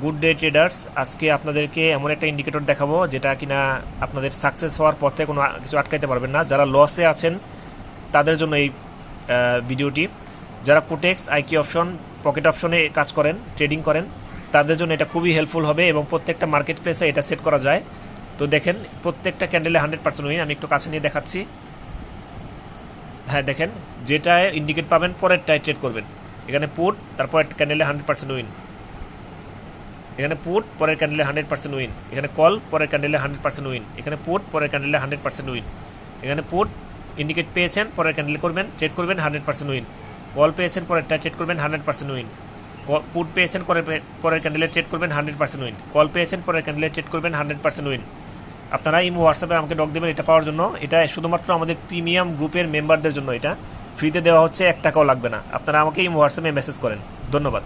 Good day traders, আজকে আপনাদেরকে এমন একটা ইন্ডিকেটর দেখাবো যেটা কিনা আপনাদের সাকসেস হওয়ার পথে কোনো কিছু আটকাইতে পারবেন না। যারা লসে আছেন তাদের জন্য এই ভিডিওটি। যারা কোটেক্স, আইকি অপশন, পকেট অপশনে কাজ করেন, ট্রেডিং করেন, তাদের জন্য এটা খুবই হেল্পফুল হবে এবং প্রত্যেকটা মার্কেট প্লেসে এটা সেট করা যায়। তো দেখেন প্রত্যেকটা ক্যান্ডেলে 100% উইন। আমি একটু কাছে নিয়ে দেখাচ্ছি। হ্যাঁ দেখেন, যেটা ইন্ডিকেট পাবেন পরেরটায় ট্রেড করবেন। এখানে পুট, তারপর ক্যান্ডেলে 100% উইন। এখানে পুট, পরের ক্যান্ডেলে 100% উইন। এখানে কল, পরের ক্যান্ডেলে 100% উইন। এখানে পুট, পরের ক্যান্ডেলে 100% উইন। এখানে পুট ইন্ডিকেট পেয়েছেন, পরের ক্যান্ডেলে করবেন, ট্রেড করবেন 100% উইন। কল পেয়েছেন, পরেরটা ট্রেড করবেন 100% উইন। পুট পেয়েছেন, পরের ক্যান্ডেলে ট্রেড করবেন 100% উইন। কল পেয়েছেন, পরের ক্যান্ডেলে ট্রেড করবেন 100% উইন। আপনারা এই হোয়াটসঅ্যাপে আমাকে নক দেবেন এটা পাওয়ার জন্য। এটা শুধুমাত্র আমাদের প্রিমিয়াম গ্রুপের মেম্বারদের জন্য, এটা ফ্রিতে দেওয়া হচ্ছে, 1 টাকাও লাগবে না। আপনারা আমাকে এই হোয়াটসঅ্যাপে মেসেজ করেন। ধন্যবাদ।